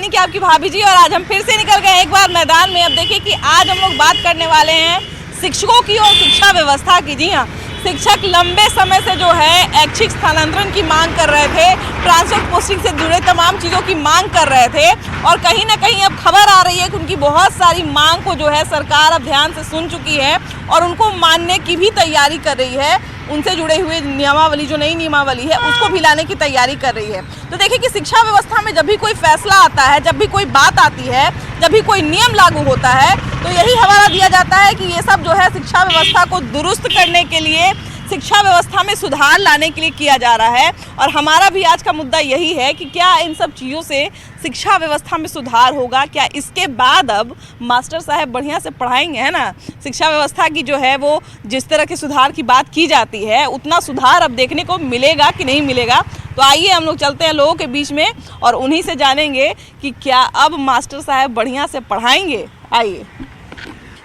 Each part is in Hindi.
यानी कि आपकी भाभी जी, और आज हम फिर से निकल गए एक बार मैदान में। अब देखिए कि आज हम लोग बात करने वाले हैं शिक्षकों की और शिक्षा व्यवस्था की। जी हाँ, शिक्षक लंबे समय से जो है ऐच्छिक स्थानांतरण की मांग कर रहे थे, ट्रांसफर पोस्टिंग से जुड़े तमाम चीज़ों की मांग कर रहे थे, और कहीं ना कहीं अब खबर आ रही है कि उनकी बहुत सारी मांग को जो है सरकार अब ध्यान से सुन चुकी है और उनको मानने की भी तैयारी कर रही है। उनसे जुड़े हुए नियमावली, जो नई नियमावली है, उसको भी लाने की तैयारी कर रही है। तो देखिए कि शिक्षा व्यवस्था में जब भी कोई फैसला आता है, जब भी कोई बात आती है, जब भी कोई नियम लागू होता है, तो यही हवाला दिया जाता है कि ये सब जो है शिक्षा व्यवस्था को दुरुस्त करने के लिए, शिक्षा व्यवस्था में सुधार लाने के लिए किया जा रहा है। और हमारा भी आज का मुद्दा यही है कि क्या इन सब चीज़ों से शिक्षा व्यवस्था में सुधार होगा, क्या इसके बाद अब मास्टर साहब बढ़िया से पढ़ाएंगे, है ना। शिक्षा व्यवस्था की जो है वो जिस तरह के सुधार की बात की जाती है, उतना सुधार अब देखने को मिलेगा कि नहीं मिलेगा। तो आइए हम लोग चलते हैं लोगों के बीच में और उन्हीं से जानेंगे कि क्या अब मास्टर साहब बढ़िया से पढ़ाएंगे। आइए।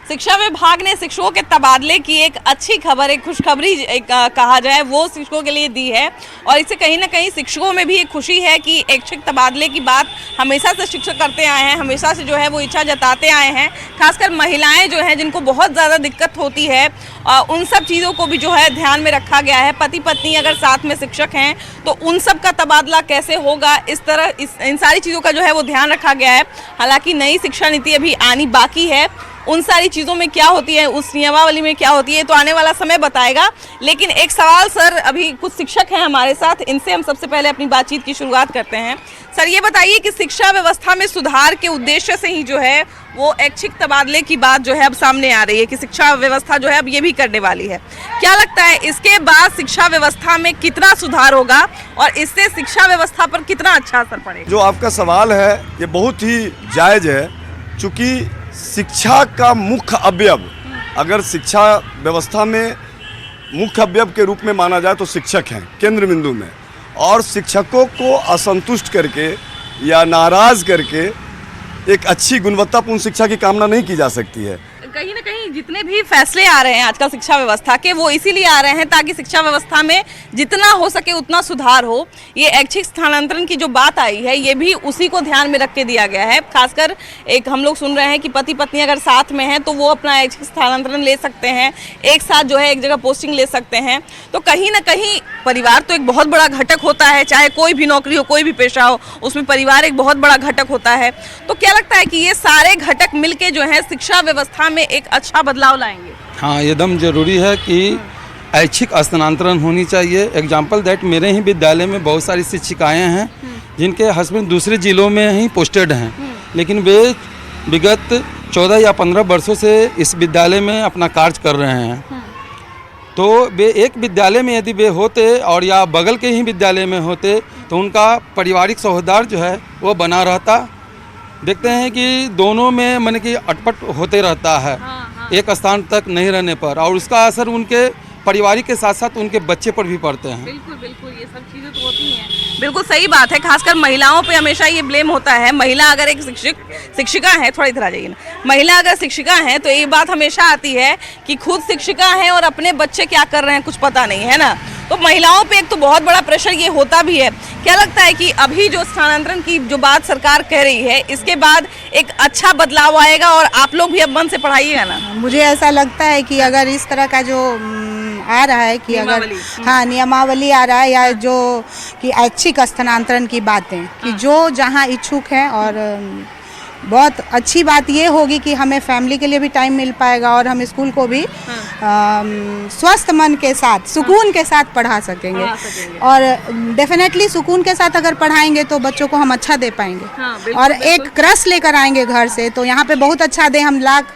शिक्षा विभाग ने शिक्षकों के तबादले की एक अच्छी खबर, एक खुशखबरी कहा जाए, वो शिक्षकों के लिए दी है। और इससे कहीं ना कहीं शिक्षकों में भी एक खुशी है कि ऐच्छिक तबादले की बात हमेशा से शिक्षक करते आए हैं, हमेशा से जो है वो इच्छा जताते आए हैं। खासकर महिलाएं जो हैं, जिनको बहुत ज़्यादा दिक्कत होती है, उन सब चीज़ों को भी जो है ध्यान में रखा गया है। पति पत्नी अगर साथ में शिक्षक हैं तो उन सब का तबादला कैसे होगा, इस तरह इन सारी चीज़ों का जो है वो ध्यान रखा गया है। हालाँकि नई शिक्षा नीति अभी आनी बाकी है, उन सारी चीज़ों में क्या होती है, उस नियमावली में क्या होती है, तो आने वाला समय बताएगा। लेकिन एक सवाल सर, अभी कुछ शिक्षक हैं हमारे साथ, इनसे हम सबसे पहले अपनी बातचीत की शुरुआत करते हैं। सर ये बताइए कि शिक्षा व्यवस्था में सुधार के उद्देश्य से ही जो है वो ऐच्छिक तबादले की बात जो है अब सामने आ रही है कि शिक्षा व्यवस्था जो है अब ये भी करने वाली है। क्या लगता है इसके बाद शिक्षा व्यवस्था में कितना सुधार होगा और इससे शिक्षा व्यवस्था पर कितना अच्छा असर पड़ेगा? जो आपका सवाल है ये बहुत ही जायज़ है, चूँकि शिक्षा का मुख्य अवयव, अगर शिक्षा व्यवस्था में मुख्य अवयव के रूप में माना जाए तो शिक्षक हैं केंद्र बिंदु में। और शिक्षकों को असंतुष्ट करके या नाराज़ करके एक अच्छी गुणवत्तापूर्ण शिक्षा की कामना नहीं की जा सकती है। कहीं ना कहीं जितने भी फैसले आ रहे हैं आजकल शिक्षा व्यवस्था के, वो इसीलिए आ रहे हैं ताकि शिक्षा व्यवस्था में जितना हो सके उतना सुधार हो। ये ऐच्छिक स्थानांतरण की जो बात आई है, ये भी उसी को ध्यान में रख के दिया गया है। खासकर एक हम लोग सुन रहे हैं कि पति पत्नी अगर साथ में हैं तो वो अपना ऐच्छिक स्थानांतरण ले सकते हैं, एक साथ जो है एक जगह पोस्टिंग ले सकते हैं। तो कहीं ना कहीं परिवार तो एक बहुत बड़ा घटक होता है, चाहे कोई भी नौकरी हो, कोई भी पेशा हो, उसमें परिवार एक बहुत बड़ा घटक होता है। तो क्या लगता है कि ये सारे घटक मिलके जो है शिक्षा व्यवस्था में एक अच्छा बदलाव लाएंगे? हाँ, एकदम जरूरी है कि ऐच्छिक स्थानांतरण होनी चाहिए। एग्जाम्पल दैट मेरे ही विद्यालय में बहुत सारी शिक्षिकाएँ हैं जिनके हस्बैंड दूसरे ज़िलों में ही पोस्टेड हैं, लेकिन वे विगत 14 या 15 वर्षों से इस विद्यालय में अपना कार्य कर रहे हैं। तो वे एक विद्यालय में यदि वे होते और या बगल के ही विद्यालय में होते तो उनका पारिवारिक सौहार्द जो है वो बना रहता। देखते हैं कि दोनों में मन की अटपट होते रहता है एक स्थान तक नहीं रहने पर, और उसका असर उनके परिवार के साथ साथ उनके बच्चे पर भी पड़ते हैं। बिल्कुल बिल्कुल, ये सब चीज़ें तो होती हैं। बिल्कुल सही बात है। खासकर महिलाओं पे हमेशा ये ब्लेम होता है। महिला अगर एक शिक्षिका है, थोड़ा इधर आ जाइए ना, महिला अगर शिक्षिका है तो ये बात हमेशा आती है कि खुद शिक्षिका है और अपने बच्चे क्या कर रहे हैं कुछ पता नहीं है ना। तो महिलाओं पे एक तो बहुत बड़ा प्रेशर ये होता भी है। क्या लगता है कि अभी जो स्थानांतरण की जो बात सरकार कह रही है, इसके बाद एक अच्छा बदलाव आएगा और आप लोग भी अब मन से पढ़ाइएगा ना? मुझे ऐसा लगता है कि अगर इस तरह का जो आ रहा है कि अगर नियमावली आ रहा है, या जो कि ऐच्छिक स्थानांतरण की बातें, कि जो जहाँ इच्छुक हैं, और बहुत अच्छी बात ये होगी कि हमें फैमिली के लिए भी टाइम मिल पाएगा और हम स्कूल को भी स्वस्थ मन के साथ, सुकून के साथ पढ़ा सकेंगे। और डेफिनेटली सुकून के साथ अगर पढ़ाएंगे तो बच्चों को हम अच्छा दे पाएंगे। और एक क्रश लेकर आएंगे घर से, तो यहाँ पे बहुत अच्छा दे, हम लाख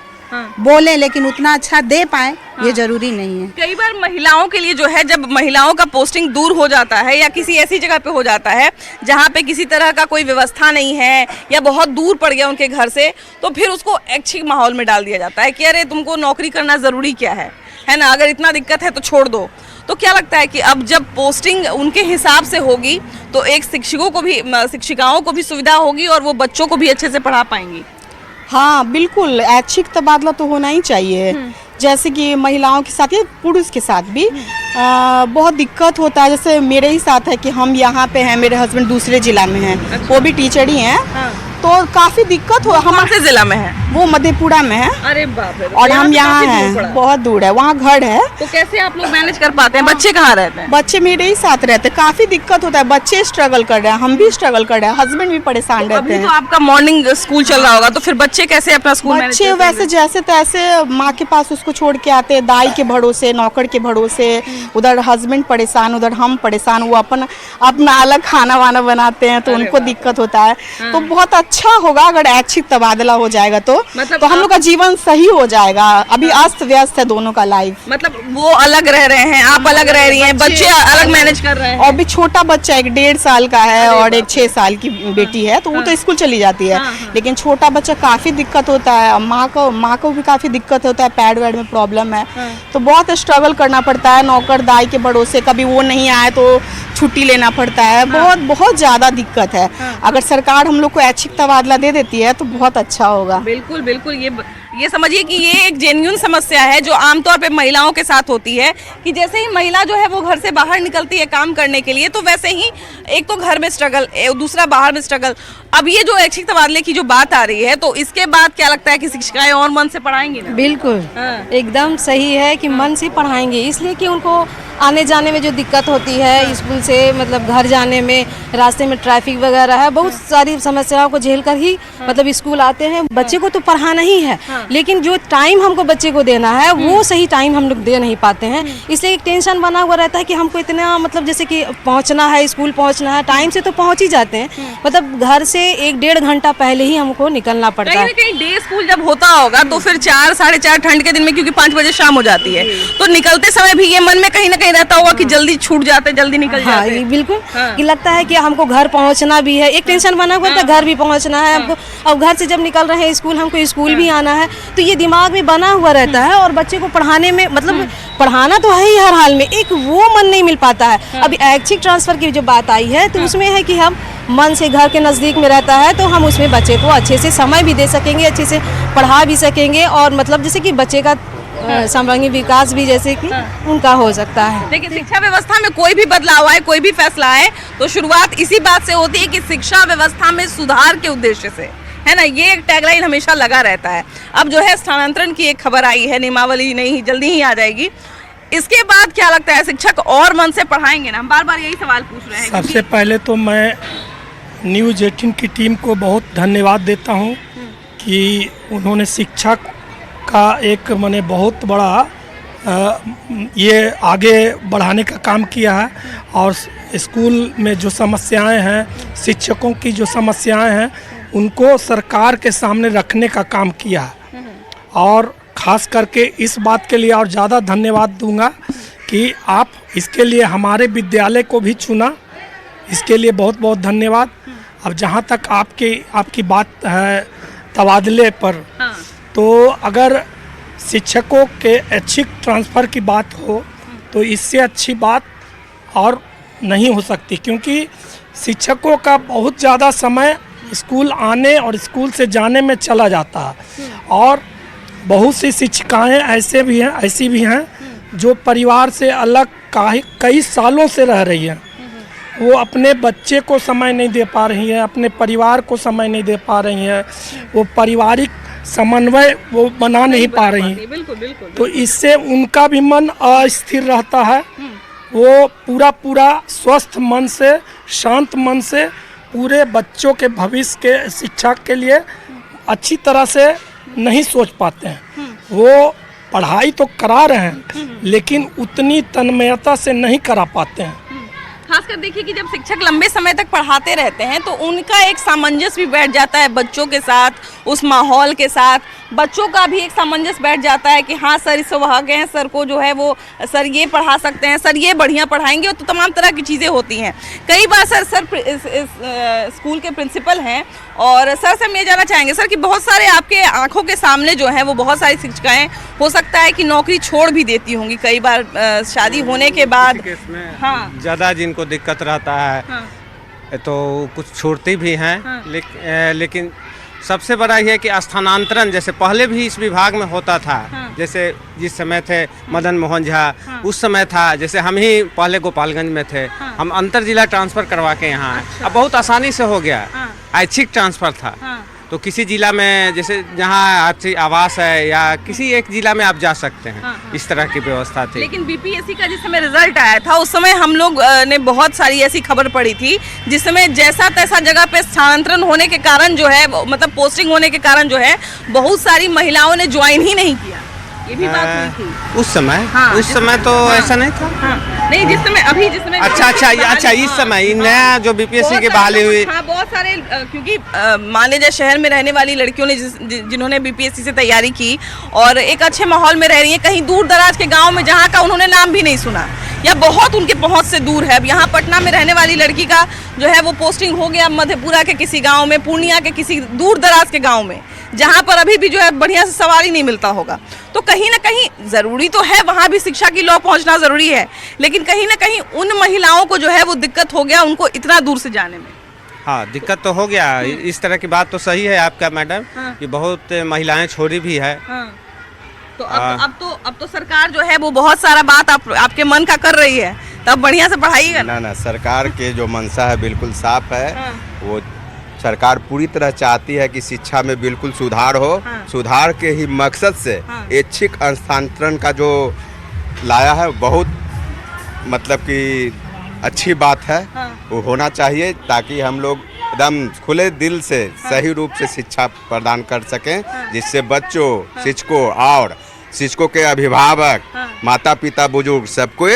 बोले लेकिन उतना अच्छा दे पाए ये जरूरी नहीं है। कई बार महिलाओं के लिए जो है, जब महिलाओं का पोस्टिंग दूर हो जाता है या किसी ऐसी जगह पे हो जाता है जहाँ पे किसी तरह का कोई व्यवस्था नहीं है या बहुत दूर पड़ गया उनके घर से, तो फिर उसको ऐच्छिक माहौल में डाल दिया जाता है कि अरे तुमको नौकरी करना ज़रूरी क्या है ना, अगर इतना दिक्कत है तो छोड़ दो। तो क्या लगता है कि अब जब पोस्टिंग उनके हिसाब से होगी तो एक शिक्षकों को भी, शिक्षिकाओं को भी सुविधा होगी और वो बच्चों को भी अच्छे से पढ़ा पाएंगी? हाँ बिल्कुल, ऐच्छिक तबादला तो होना ही चाहिए। जैसे कि महिलाओं के साथ या पुरुष के साथ भी बहुत दिक्कत होता है। जैसे मेरे ही साथ है कि हम यहाँ पे हैं, मेरे हस्बैंड दूसरे ज़िला में हैं, वो भी टीचर ही हैं। तो काफी दिक्कत हो कौन से जिला में है? वो मधेपुरा में है अरे बाप रे। और हम से यहाँ काफी दूर पड़ा। हैं, बहुत दूर है, वहाँ घर है। तो कैसे आप लोग मैनेज कर पाते हैं? बच्चे कहाँ रहते हैं? बच्चे मेरे ही साथ रहते हैं, काफी दिक्कत होता है, बच्चे स्ट्रगल कर रहे हैं, हम भी स्ट्रगल कर रहे हैं, हस्बैंड भी परेशान रहते अभी तो हैं। आपका मॉर्निंग स्कूल चल रहा होगा, तो फिर बच्चे कैसे अपना स्कूल मैनेज बच्चे करते हैं? वैसे जैसे तैसे माँ के पास उसको छोड़ के आते हैं, दाई के भरोसे, नौकर के भरोसे, उधर हस्बैंड परेशान, उधर हम परेशान, वो अपना अलग खाना वाना बनाते हैं, तो उनको दिक्कत होता है। तो बहुत अच्छा होगा अगर ऐच्छिक तबादला हो जाएगा तो मतलब तो हम लोग का जीवन सही हो जाएगा। अभी अस्त व्यस्त है दोनों का लाइफ। मतलब वो अलग रह रहे हैं, आप अलग रह रही हैं, बच्चे अलग मैनेज कर रहे हैं। और भी छोटा बच्चा एक 1.5 साल का है और एक 6 साल की बेटी है, तो वो तो स्कूल चली जाती है, लेकिन छोटा बच्चा काफी दिक्कत होता है। माँ को भी काफी दिक्कत होता है, पैड वैड में प्रॉब्लम है, तो बहुत स्ट्रगल करना पड़ता है नौकर दाई के भरोसे। कभी वो नहीं आए तो छुट्टी लेना पड़ता है, बहुत ज्यादा दिक्कत है। अगर सरकार हम लोग को ऐच्छिक तबादला दे देती है तो बहुत अच्छा होगा। बिल्कुल बिल्कुल, ये समझिए कि ये एक जेन्युइन समस्या है जो आमतौर पे महिलाओं के साथ होती है कि जैसे ही महिला जो है वो घर से बाहर निकलती है काम करने के लिए, तो वैसे ही एक तो घर में स्ट्रगल, दूसरा बाहर में स्ट्रगल। अब ये जो ऐच्छिक तबादले की जो बात आ रही है, तो इसके बाद क्या लगता है कि शिक्षिकाएं और मन से पढ़ाएंगी ना? बिल्कुल एकदम सही है कि मन से पढ़ाएंगे, इसलिए कि उनको आने जाने में जो दिक्कत होती है स्कूल से, मतलब घर जाने में, रास्ते में ट्रैफिक वगैरह है, बहुत सारी समस्याओं को झेल कर ही मतलब स्कूल आते हैं। बच्चे को तो पढ़ाना ही है, लेकिन जो टाइम हमको बच्चे को देना है वो सही टाइम हम लोग दे नहीं पाते हैं, इसलिए एक टेंशन बना हुआ रहता है कि हमको इतना मतलब जैसे कि पहुंचना है, स्कूल पहुंचना है, टाइम से तो पहुंच ही जाते हैं, मतलब घर से 1-1.5 घंटा पहले ही हमको निकलना पड़ता है। कहीं डे स्कूल जब होता होगा तो फिर 4-4:30 ठंड के दिन में, क्योंकि 5 बजे शाम हो जाती है, तो निकलते समय भी ये मन में कहीं ना कहीं रहता होगा कि जल्दी छूट जाते, जल्दी निकल हाँ, जाते। बिल्कुल कि लगता है कि हमको घर पहुंचना भी है, एक टेंशन बना हुआ था, घर भी पहुंचना है हमको, और घर से जब निकल रहे हैं स्कूल, हमको स्कूल भी आना है, तो ये दिमाग में बना हुआ रहता है। और बच्चे को पढ़ाने में मतलब पढ़ाना तो है ही हर हाल में, एक वो मन नहीं मिल पाता है। अभी ऐच्छिक ट्रांसफर की जो बात आई है, तो उसमें है कि हम मन से घर के नज़दीक में रहता है, तो हम उसमें बच्चे को अच्छे से समय भी दे सकेंगे, अच्छे से पढ़ा भी सकेंगे, और मतलब जैसे कि बच्चे का सर्वांगीण विकास भी जैसे कि उनका हो सकता है। लेकिन शिक्षा व्यवस्था में कोई भी बदलाव आए, कोई भी फैसला आए, तो शुरुआत इसी बात से होती है कि शिक्षा व्यवस्था में सुधार के उद्देश्य से, है ना, ये एक टैगलाइन हमेशा लगा रहता है। अब जो है स्थानांतरण की एक खबर आई है, नियमावली नहीं जल्दी ही आ जाएगी, इसके बाद क्या लगता है शिक्षक और मन से पढ़ाएंगे ना? हम बार बार यही सवाल पूछ रहे हैं। सबसे पहले तो मैं न्यूज़ 18 की टीम को बहुत धन्यवाद देता हूँ कि उन्होंने शिक्षक का एक मैंने बहुत बड़ा ये आगे बढ़ाने का काम किया है, और स्कूल में जो समस्याएं हैं, शिक्षकों की जो समस्याएं हैं, उनको सरकार के सामने रखने का काम किया है। और ख़ास करके इस बात के लिए और ज़्यादा धन्यवाद दूंगा कि आप इसके लिए हमारे विद्यालय को भी चुना, इसके लिए बहुत बहुत धन्यवाद। अब जहाँ तक आपकी बात है तबादले पर, तो अगर शिक्षकों के ऐच्छिक ट्रांसफ़र की बात हो तो इससे अच्छी बात और नहीं हो सकती, क्योंकि शिक्षकों का बहुत ज़्यादा समय स्कूल आने और स्कूल से जाने में चला जाता है। और बहुत सी शिक्षिकाएं ऐसी भी हैं जो परिवार से अलग कई सालों से रह रही हैं, वो अपने बच्चे को समय नहीं दे पा रही हैं, अपने परिवार को समय नहीं दे पा रही हैं, वो पारिवारिक समन्वय वो बना नहीं पा रही हैं। बिल्कुल बिल्कुल। तो इससे उनका भी मन अस्थिर रहता है, वो पूरा स्वस्थ मन से, शांत मन से पूरे बच्चों के भविष्य के शिक्षा के लिए अच्छी तरह से नहीं सोच पाते हैं। वो पढ़ाई तो करा रहे हैं, लेकिन उतनी तन्मयता से नहीं करा पाते हैं। खासकर देखिए कि जब शिक्षक लंबे समय तक पढ़ाते रहते हैं तो उनका एक सामंजस्य भी बैठ जाता है बच्चों के साथ, उस माहौल के साथ। बच्चों का भी एक सामंजस्य बैठ जाता है कि हाँ सर इस वहाँ गए हैं, सर को जो है वो सर ये पढ़ा सकते हैं, सर ये बढ़िया पढ़ाएंगे, तो तमाम तरह की चीज़ें होती हैं। कई बार सर स्कूल के प्रिंसिपल हैं, और सर से हम ये जानना चाहेंगे सर कि बहुत सारे आपके आंखों के सामने जो है वो बहुत सारी शिक्षिकाएं हो सकता है कि नौकरी छोड़ भी देती होंगी कई बार शादी होने के बाद। हाँ, ज़्यादा जिनको दिक्कत रहता है, हाँ, तो कुछ छोड़ती भी हैं। हाँ, लेकिन सबसे बड़ा ये है कि स्थानांतरण जैसे पहले भी इस विभाग में होता था। हाँ, जैसे जिस समय थे मदन मोहन झा, हाँ, उस समय था, जैसे हम ही पहले गोपालगंज में थे। हाँ, हम अंतर जिला ट्रांसफ़र करवा के यहाँ आए। अच्छा। अब बहुत आसानी से हो गया। हाँ, ऐच्छिक ट्रांसफ़र था। हाँ। तो किसी जिला में जैसे जहाँ आपसे आवास है या किसी एक जिला में आप जा सकते हैं। हाँ, हाँ। इस तरह की व्यवस्था थी। लेकिन बीपीएससी का जिस समय रिजल्ट आया था उस समय हम लोग ने बहुत सारी ऐसी खबर पड़ी थी जिस समय जैसा तैसा जगह पे स्थानांतरण होने के कारण जो है मतलब पोस्टिंग होने के कारण जो है बहुत सारी महिलाओं ने ज्वाइन ही नहीं किया, ये भी बात हुई थी उस समय। हाँ, उस समय तो हाँ। ऐसा नहीं था। हाँ, नहीं जिस समय अभी जिस समय अच्छा इस समय नया जो बीपीएससी की बहाली हुई। हाँ बहुत सारे क्योंकि मान लीजिए शहर में रहने वाली लड़कियों ने जिन्होंने बीपीएससी से तैयारी की और एक अच्छे माहौल में रह रही है, कहीं दूर दराज के गांव में जहाँ का उन्होंने नाम भी नहीं सुना या बहुत उनके पहुंच से दूर है। अब यहाँ पटना में रहने वाली लड़की का जो है वो पोस्टिंग हो गया मधेपुरा के किसी गाँव में, पूर्णिया के किसी दूर दराज के गाँव में, जहाँ पर अभी भी जो है बढ़िया से सवारी नहीं मिलता होगा। तो कहीं ना कहीं ज़रूरी तो है वहाँ भी शिक्षा की लौ पहुँचना ज़रूरी है, लेकिन कहीं ना कहीं उन महिलाओं को जो है वो दिक्कत हो गया उनको इतना दूर से जाने में। हाँ दिक्कत तो हो गया। इस तरह की बात तो सही है आपका मैडम। हाँ। कि बहुत महिलाएं छोड़ी भी है। हाँ। तो अब तो सरकार जो है वो बहुत सारा बात आपके मन का कर रही है, तब बढ़िया से पढ़ाइएगा ना। सरकार के जो मंशा है बिल्कुल साफ है। हाँ। वो सरकार पूरी तरह चाहती है कि शिक्षा में बिल्कुल सुधार हो। हाँ। सुधार के ही मकसद से हाँ। ऐच्छिक स्थानांतरण का जो लाया है बहुत मतलब कि अच्छी बात है। हाँ। वो होना चाहिए ताकि हम लोग एकदम खुले दिल से सही रूप से शिक्षा प्रदान कर सकें, जिससे बच्चों, शिक्षकों और शिक्षकों के अभिभावक, माता पिता, बुजुर्ग सबको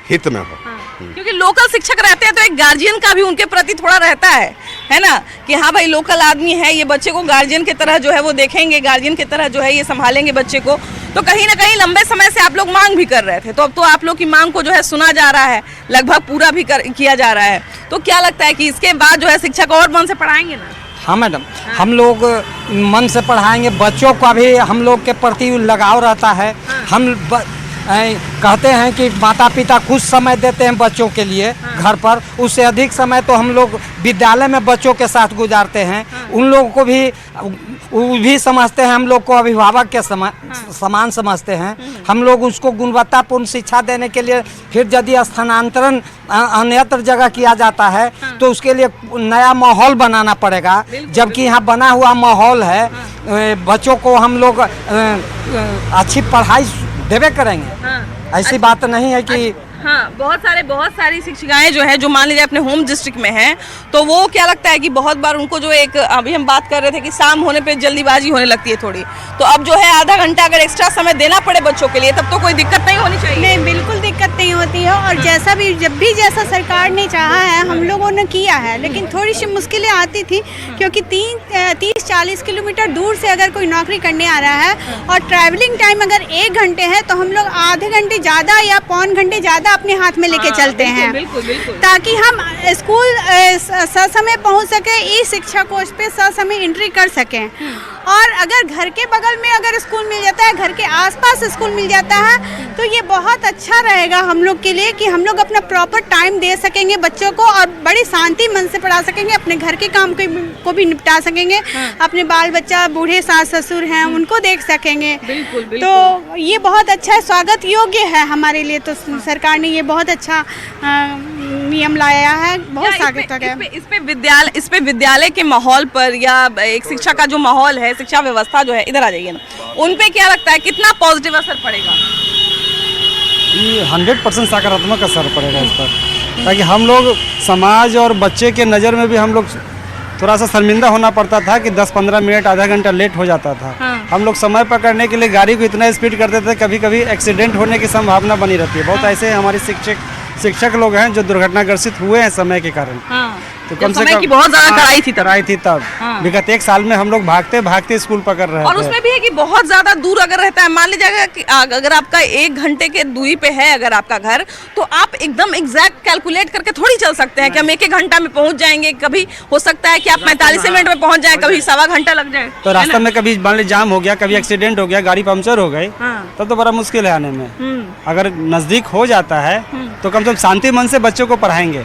हित में हो। क्योंकि लोकल शिक्षक रहते हैं तो एक गार्जियन का भी उनके प्रति थोड़ा रहता है ना, कि हाँ भाई लोकल आदमी है, ये बच्चे को गार्जियन की तरह जो है वो देखेंगे, गार्जियन की तरह जो है ये संभालेंगे बच्चे को। तो कहीं ना कहीं लंबे समय से आप लोग मांग भी कर रहे थे, तो अब तो आप लोग की मांग को जो है सुना जा रहा है, लगभग पूरा भी किया जा रहा है। तो क्या लगता है कि इसके बाद जो है शिक्षक और मन से पढ़ाएंगे ना? हाँ मैडम, हम लोग मन से पढ़ाएंगे, बच्चों का भी हम लोग के प्रति लगाव रहता है। हम कहते हैं कि माता पिता कुछ समय देते हैं बच्चों के लिए घर पर, उससे अधिक समय तो हम लोग विद्यालय में बच्चों के साथ गुजारते हैं। उन लोगों को भी वो भी समझते हैं, हम लोग को अभिभावक के समान समझते हैं। हम लोग उसको गुणवत्तापूर्ण शिक्षा देने के लिए फिर यदि स्थानांतरण अन्यत्र जगह किया जाता है तो उसके लिए नया माहौल बनाना पड़ेगा, जबकि यहाँ बना हुआ माहौल है। बच्चों को हम लोग अच्छी पढ़ाई देवे करेंगे। ऐसी बात नहीं है कि हाँ, बहुत सारी शिक्षिकाएं जो है जो मान लीजिए अपने होम डिस्ट्रिक्ट में हैं, तो वो क्या लगता है कि बहुत बार उनको जो एक अभी हम बात कर रहे थे कि शाम होने पे जल्दीबाजी होने लगती है थोड़ी, तो अब जो है आधा घंटा अगर एक्स्ट्रा समय देना पड़े बच्चों के लिए तब तो कोई दिक्कत नहीं होनी चाहिए। नहीं, बिल्कुल दिक्कत नहीं होती है। और जैसा भी जब भी जैसा सरकार ने चाहा है हम लोगों ने किया है, लेकिन थोड़ी सी मुश्किलें आती थी क्योंकि 30-40 किलोमीटर दूर से अगर कोई नौकरी करने आ रहा है और ट्रैवलिंग टाइम अगर 1 घंटे है तो हम लोग आधे घंटे ज़्यादा या पौन घंटे ज़्यादा अपने हाथ में लेके चलते हैं, ताकि हम स्कूल ससमय पहुंच सके, ई शिक्षा कोष पे ससमय एंट्री कर सकें। और अगर घर के बगल में अगर स्कूल मिल जाता है, घर के आसपास स्कूल मिल जाता है तो ये बहुत अच्छा रहेगा हम लोग के लिए कि हम लोग अपना प्रॉपर टाइम दे सकेंगे बच्चों को और बड़ी शांति मन से पढ़ा सकेंगे, अपने घर के काम को भी निपटा सकेंगे, अपने बाल बच्चा, बूढ़े सास ससुर हैं उनको देख सकेंगे। तो ये बहुत अच्छा है, स्वागत योग्य है हमारे लिए। तो सरकार ने ये बहुत अच्छा नियम लाया है, बहुत स्वागत है। इस पे विद्यालय के माहौल पर या एक शिक्षा का जो माहौल है, शिक्षा व्यवस्था जो है, इधर आ जाइए ना, उन पे क्या लगता है कितना पॉजिटिव असर पड़ेगा? 100% सकारात्मक असर पड़ेगा इस पर, ताकि हम लोग समाज और बच्चे के नज़र में भी हम लोग थोड़ा सा शर्मिंदा होना पड़ता था कि 10-15 मिनट आधा घंटा लेट हो जाता था। हम लोग समय पकड़ने के लिए गाड़ी को इतना स्पीड करते थे, कभी कभी एक्सीडेंट होने की संभावना बनी रहती है। बहुत ऐसे हमारे शिक्षक लोग हैं जो दुर्घटनाग्रसित हुए हैं समय के कारण। तो कम से कम बहुत ज्यादा कड़ाई थी तब। विगत 1 साल में हम लोग भागते भागते स्कूल पकड़ रहे थे। और उसमें भी है कि बहुत ज्यादा दूर अगर रहता है, मान लीजिए कि अगर आपका 1 घंटे के दूरी पे है अगर आपका घर, तो आप एकदम एग्जैक्ट कैलकुलेट करके थोड़ी चल सकते हैं कि हम 1 घंटा में पहुंच जाएंगे। कभी हो सकता है कि आप 45 मिनट में पहुंच जाए, कभी 1.25 घंटा लग जाए। तो रास्ते में कभी मान लीजिए जाम हो गया, कभी एक्सीडेंट हो गया, गाड़ी पंचर हो गई, तब तो बड़ा मुश्किल है आने में। अगर नजदीक हो जाता है तो कम से कम शांति मन से बच्चों को पढ़ाएंगे।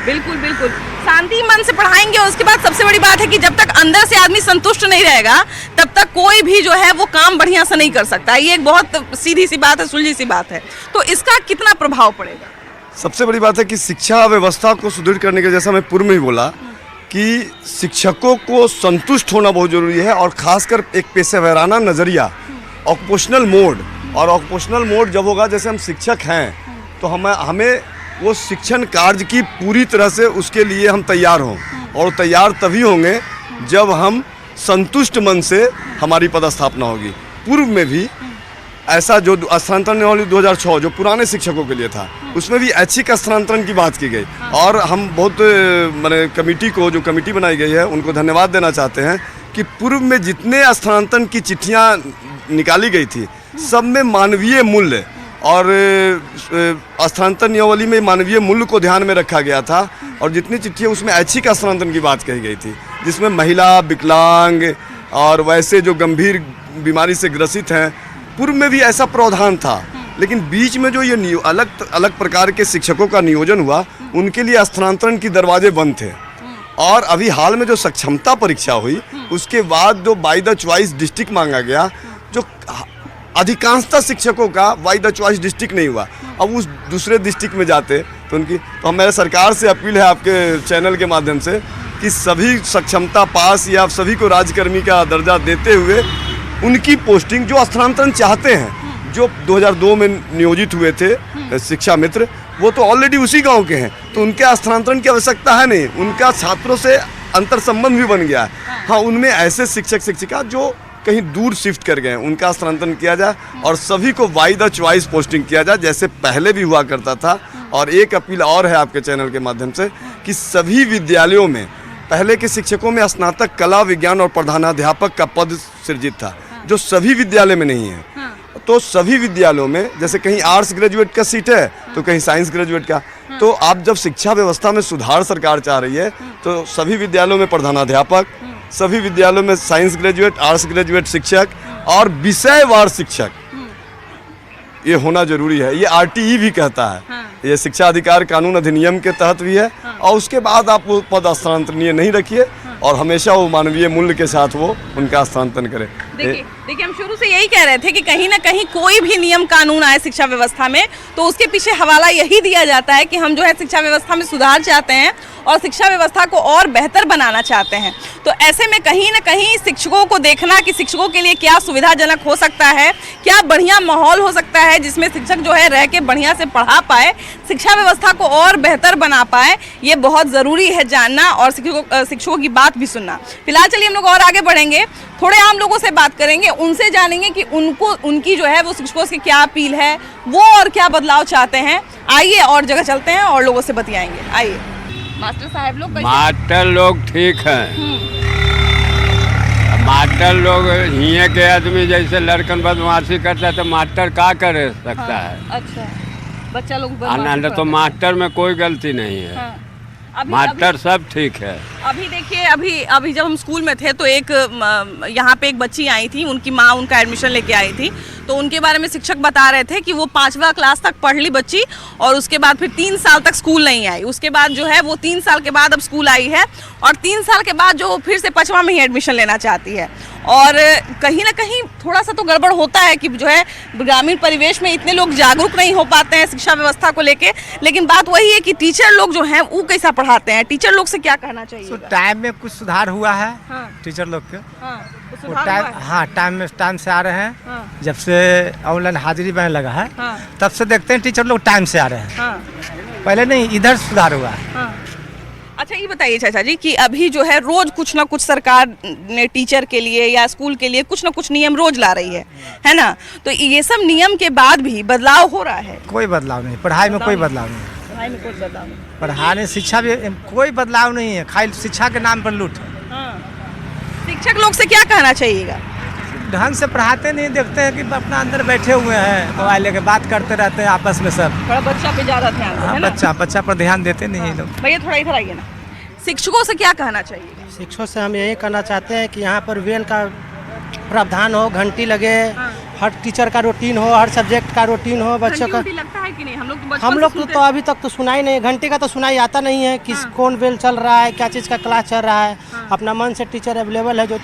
बिल्कुल बिल्कुल, शांति मन से पढ़ाएंगे। और उसके बाद सबसे बड़ी बात है कि जब तक अंदर से आदमी संतुष्ट नहीं रहेगा तब तक कोई भी जो है वो काम बढ़िया से नहीं कर सकता। ये एक बहुत सीधी सी बात है, सुलझी सी बात है। तो इसका कितना प्रभाव पड़ेगा? सबसे बड़ी बात है कि शिक्षा व्यवस्था को सुदृढ़ करने के, जैसा मैं पूर्व में ही बोला कि शिक्षकों को संतुष्ट होना बहुत ज़रूरी है, और ख़ासकर एक पेशेवराना नज़रिया, ऑक्युपेशनल मोड। और ऑक्युपेशनल मोड जब होगा, जैसे हम शिक्षक हैं तो हमें वो शिक्षण कार्य की पूरी तरह से उसके लिए हम तैयार हों, और तैयार तभी होंगे जब हम संतुष्ट मन से हमारी पदस्थापना होगी। पूर्व में भी ऐसा जो स्थानांतरण नियमावली 2006 जो पुराने शिक्षकों के लिए था, उसमें भी ऐच्छिक स्थानांतरण की बात की गई, और हम बहुत मैंने कमेटी को, जो कमेटी बनाई गई है, उनको धन्यवाद देना चाहते हैं कि पूर्व में जितने स्थानांतरण की चिट्ठियाँ निकाली गई थी, सब में मानवीय मूल्य और स्थानांतरण नियमावली में मानवीय मूल्य को ध्यान में रखा गया था, और जितनी चिट्ठियाँ उसमें ऐच्छिक स्थानांतरण की बात कही गई थी, जिसमें महिला, विकलांग और वैसे जो गंभीर बीमारी से ग्रसित हैं, पूर्व में भी ऐसा प्रावधान था। लेकिन बीच में जो ये अलग अलग प्रकार के शिक्षकों का नियोजन हुआ, उनके लिए स्थानांतरण की दरवाजे बंद थे। और अभी हाल में जो सक्षमता परीक्षा हुई, उसके बाद जो बाय द चॉइस डिस्ट्रिक्ट मांगा गया, जो अधिकांशतः शिक्षकों का बाय द चॉइस डिस्ट्रिक्ट नहीं हुआ, अब उस दूसरे डिस्ट्रिक्ट में जाते तो हमारे सरकार से अपील है आपके चैनल के माध्यम से कि सभी सक्षमता पास या सभी को राज्यकर्मी का दर्जा देते हुए उनकी पोस्टिंग, जो स्थानांतरण चाहते हैं, जो 2002 में नियोजित हुए थे शिक्षा मित्र, वो तो ऑलरेडी उसी गांव के हैं, तो उनके स्थानांतरण की आवश्यकता है नहीं, उनका छात्रों से अंतर संबंध भी बन गया है। हाँ, उनमें ऐसे शिक्षक शिक्षिका जो कहीं दूर शिफ्ट कर गए, उनका स्थानांतरण किया जाए और सभी को बाय द चॉइस पोस्टिंग किया जाए, जैसे पहले भी हुआ करता था। और एक अपील और है आपके चैनल के माध्यम से कि सभी विद्यालयों में पहले के शिक्षकों में स्नातक कला विज्ञान और प्रधानाध्यापक का पद सृजित था, जो सभी विद्यालय में नहीं है। तो सभी विद्यालयों में, जैसे कहीं आर्ट्स ग्रेजुएट का सीट है तो कहीं साइंस ग्रेजुएट का, तो आप जब शिक्षा व्यवस्था में सुधार सरकार चाह रही है, तो सभी विद्यालयों में प्रधानाध्यापक, सभी विद्यालयों में साइंस ग्रेजुएट, आर्ट्स ग्रेजुएट शिक्षक और विषयवार शिक्षक, ये होना जरूरी है। ये RTE भी कहता है, ये शिक्षा अधिकार कानून अधिनियम के तहत भी है। और उसके बाद आप वो पद स्थानांतरणीय नहीं रखिए, और हमेशा वो मानवीय मूल्य के साथ वो उनका स्थानांतरण करें। देखिए हम शुरू से यही कह रहे थे कि कहीं ना कहीं कोई भी नियम कानून आए शिक्षा व्यवस्था में, तो उसके पीछे हवाला यही दिया जाता है कि हम जो है शिक्षा व्यवस्था में सुधार चाहते हैं और शिक्षा व्यवस्था को और बेहतर बनाना चाहते हैं। तो ऐसे में कहीं ना कहीं शिक्षकों को देखना कि शिक्षकों के लिए क्या सुविधाजनक हो सकता है, क्या बढ़िया माहौल हो सकता है जिसमें शिक्षक जो है रह के बढ़िया से पढ़ा पाए, शिक्षा व्यवस्था को और बेहतर बना पाए, ये बहुत ज़रूरी है जानना और शिक्षकों की बात भी सुनना। फिलहाल चलिए हम लोग और आगे बढ़ेंगे, थोड़े आम लोगों से बात करेंगे, उनसे जानेंगे कि उनकी जो है वो शिक्षकों से क्या अपील है, वो और क्या बदलाव चाहते हैं। आइए और जगह चलते हैं और लोगों से बतियाएंगे। आइए मास्टर साहब लोग, मास्टर लोग ठीक हैं, मास्टर लोग हिये के आदमी जैसे लड़कन बदमाशी करता है तो मास्टर क्या कर सकता है। अच्छा, बच्चा लोग आनंद तो मास्टर में कोई गलती नहीं है। मास्टर सब ठीक है। अभी देखिए, अभी जब हम स्कूल में थे तो एक यहाँ पे एक बच्ची आई थी, उनकी माँ उनका एडमिशन लेके आई थी, तो उनके बारे में शिक्षक बता रहे थे कि वो 5वां क्लास तक पढ़ ली बच्ची, और उसके बाद फिर 3 साल तक स्कूल नहीं आई। उसके बाद जो है वो 3 साल के बाद अब स्कूल आई है, और 3 साल के बाद जो फिर से 5वां में ही एडमिशन लेना चाहती है। और कहीं ना कहीं थोड़ा सा तो गड़बड़ होता है कि जो है ग्रामीण परिवेश में इतने लोग जागरूक नहीं हो पाते हैं शिक्षा व्यवस्था को लेके। लेकिन बात वही है कि टीचर लोग जो हैं वो कैसा पढ़ाते हैं, टीचर लोग से क्या कहना चाहिए? तो टाइम में कुछ सुधार हुआ है। टीचर लोग के टाइम से आ रहे हैं। जब से ऑनलाइन हाजिरी बनने लगा है तब से देखते हैं टीचर लोग टाइम से आ रहे हैं। पहले नहीं, इधर सुधार हुआ है। अच्छा ये बताइए चाचा जी कि अभी जो है रोज कुछ ना कुछ सरकार ने टीचर के लिए या स्कूल के लिए कुछ ना कुछ नियम रोज ला रही है ना, तो ये सब नियम के बाद भी बदलाव हो रहा है? कोई बदलाव नहीं, पढ़ाई में कोई बदलाव नहीं, पढ़ाई में कोई बदलाव नहीं, पढ़ाई में शिक्षा भी कोई बदलाव नहीं है, खाली शिक्षा के नाम पर लूट है। शिक्षक लोग से क्या कहना चाहिएगा? ढंग से पढ़ाते नहीं, देखते हैं कि अपना अंदर बैठे हुए हैं, मोबाइल लेके बात करते रहते हैं आपस में सब। थोड़ा बच्चा पे ज्यादा ध्यान है ना? बच्चा पर ध्यान देते नहीं लोग। भैया थोड़ा इधर आइए ना, शिक्षकों से क्या कहना चाहिए? शिक्षकों से हम यही कहना चाहते हैं कि यहाँ पर वेन का प्रावधान हो, घंटी लगे, हर टीचर का रूटीन हो, हर सब्जेक्ट का रूटीन हो, बच्चों का। लगता है कि नहीं? हम लोग तो अभी तक तो सुना ही नहीं, घंटी का तो सुनाई आता नहीं है कि कौन बेल चल रहा है, क्या चीज़ का क्लास चल रहा है। अपना मन से टीचर अवेलेबल है जो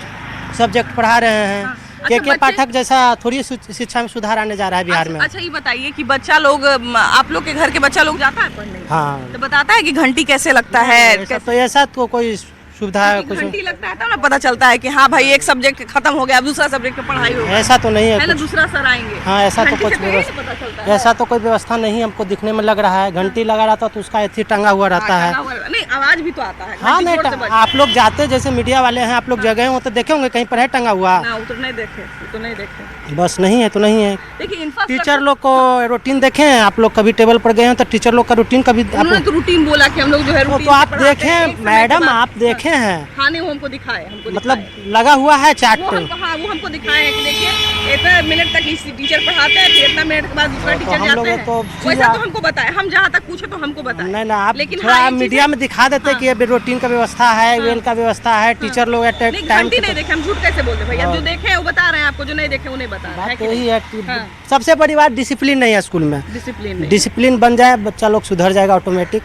सब्जेक्ट पढ़ा रहे हैं। के पाठक जैसा थोड़ी शिक्षा में सुधार आने जा रहा है बिहार में। अच्छा ये बताइए कि बच्चा लोग, आप लोग के घर के बच्चा लोग जाता है पढ़ने? हाँ, तो बताता है कि घंटी कैसे लगता है? तो ऐसा तो कोई सुविधा है कुछ। घंटी लगता है तब ना पता चलता है कि हाँ भाई एक सब्जेक्ट खत्म हो गया, अब दूसरा सब्जेक्ट की पढ़ाई हो ऐसा तो नहीं है ना, कुछ। दूसरा सर आएंगे। हाँ ऐसा तो घंटी कुछ से नहीं पता चलता है। ऐसा तो कोई व्यवस्था नहीं हमको दिखने में लग रहा है। घंटी लगा रहता तो उसका ऐसे टंगा हुआ रहता है। नहीं आवाज भी तो आता है। हाँ घंटी नहीं जोर से बजती आप लोग जाते जैसे मीडिया वाले हैं, आप लोग जगह हो तो देखे होंगे कहीं पर है टंगा हुआ। ना वो तो नहीं देखे, वो तो नहीं देखे। बस नहीं है तो नहीं है। देखिए टीचर लोग को रूटीन देखे हैं आप लोग, कभी टेबल पर गए हैं तो टीचर लोग का रूटीन कभी उन्होंने तो रूटीन बोला कि हम लोग जो है रूटीन तो आप देखें मैडम, आप देखे हैं हाँ नहीं वो हमको दिखाए, हमको मतलब लगा हुआ है चार्ट पे। हाँ वो हमको दिखाए हैं कि देखिए इतना मिनट तक टीचर पढ़ाते हैं, फिर इतना मिनट के बाद दूसरा टीचर जाते हैं। वैसा तो हमको बताए, हम जहाँ तक पूछे तो हमको बताए। नहीं ना आप लेकिन थोड़ा मीडिया में दिखा देते कि ये रूटीन का व्यवस्था है, वेल का व्यवस्था है, टीचर लोग टाइम नहीं देखे, हम झूठ कैसे बोलते भैया? जो देखे वो बता रहे हैं आपको, जो नहीं देखे वो नहीं बता रहे हैं। तो यही है सबसे बड़ी बात डिसिप्लिन नहीं है स्कूल में। डिसिप्लिन बन जाए बच्चा लोग सुधर जाएगा ऑटोमेटिक।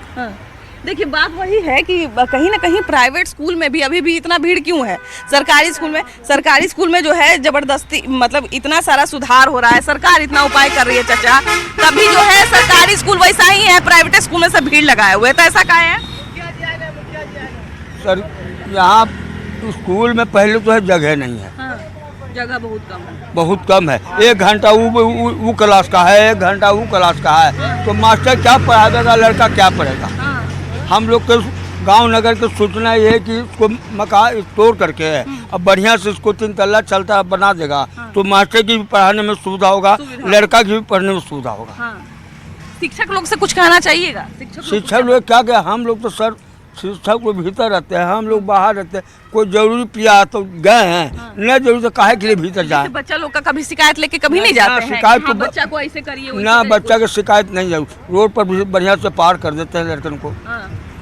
देखिए बात वही है कि कहीं ना कहीं प्राइवेट स्कूल में भी अभी भी इतना भीड़ क्यों है? सरकारी स्कूल में जो है जबरदस्ती मतलब इतना सारा सुधार हो रहा है, सरकार इतना उपाय कर रही है चाचा, तभी जो है सरकारी स्कूल वैसा ही है, प्राइवेट स्कूल में सब भीड़ लगाए हुए। तो ऐसा क्या है सर? यहाँ स्कूल में पहले तो है जगह नहीं है। जगह बहुत कम है, बहुत कम है। 1 घंटा वो क्लास का है, 1 घंटा वो क्लास का है, तो मास्टर क्या पढ़ाएगा, लड़का क्या पढ़ेगा? हम लोग के गांव नगर की सूचना ये है कि इसको मकान तोड़ करके अब बढ़िया से इसको 3 तल्ला चलता बना देगा तो मास्टर की भी पढ़ाने में सुविधा होगा, लड़का की भी पढ़ने में सुविधा होगा। शिक्षक लोग से कुछ कहना चाहिएगा? शिक्षक लोग क्या क्या, हम लोग तो सर शिक्षक लोग भीतर रहते हैं, हम लोग बाहर रहते हैं। कोई जरूरी पिया तो गए हैं, न जरूरी तो काहे के लिए भीतर जाए? बच्चा लोग का कभी शिकायत लेके कभी नहीं जाते हैं? शिकायत तो बच्चा को ऐसे करिए ना, बच्चा की शिकायत नहीं है। रोड पर भी बढ़िया से पार कर देते हैं लड़कन को।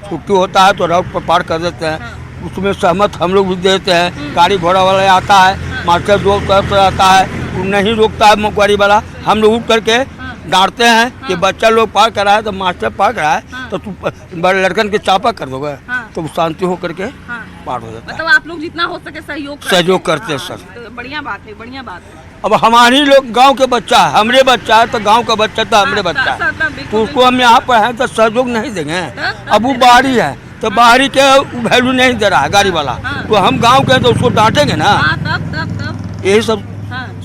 छुट्टी होता है तो रोड पर पार कर देते हैं, उसमें सहमत हम लोग भी देते हैं। गाड़ी घोड़ा वाला आता है, मास्टर 2 तरफ से आता है, वो नहीं रोकता है गाड़ी वाला, हम लोग उठ करके डांटते हैं कि बच्चा लोग पार करा है तो मास्टर पार करा है तो तू बड़े लड़कन के चापा कर दोगे तो शांति हो करके पार हो जाता है। मतलब आप लोग जितना हो सके सहयोग करते हैं सर। तो बढ़िया बात है, बढ़िया बात है। अब हमारी लोग गांव के बच्चा है, हमरे बच्चा है तो गांव का बच्चा तो हमरे बच्चा है, तो उसको हम यहाँ पर हैं तो सहयोग नहीं देंगे। अब वो बाहरी है तो बाहरी के वैल्यू नहीं दे रहा है गाड़ी वाला, तो हम गाँव के तो उसको डांटेंगे ना।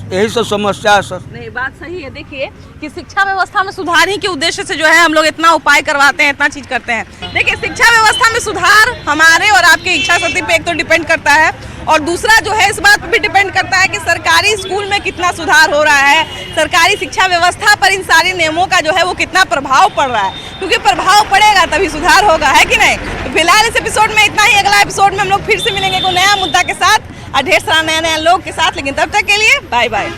यही सब समस्या है सर। नहीं बात सही है। देखिए कि शिक्षा व्यवस्था में सुधार ही के उद्देश्य से जो है हम लोग इतना उपाय करवाते हैं, इतना चीज करते हैं। देखिए शिक्षा व्यवस्था में सुधार हमारे और आपके इच्छा शक्ति पे एक तो डिपेंड करता है, और दूसरा जो है इस बात पे भी डिपेंड करता है कि सरकारी स्कूल में कितना सुधार हो रहा है, सरकारी शिक्षा व्यवस्था पर इन सारे नियमों का जो है वो कितना प्रभाव पड़ रहा है, क्योंकि प्रभाव पड़ेगा तभी सुधार होगा, है कि नहीं? तो फिलहाल इस एपिसोड में इतना ही। अगला एपिसोड में हम लोग फिर से मिलेंगे कोई नया मुद्दा के साथ और ढेर सारा नया नया लोग के साथ, लेकिन तब तक के लिए बाय बाय।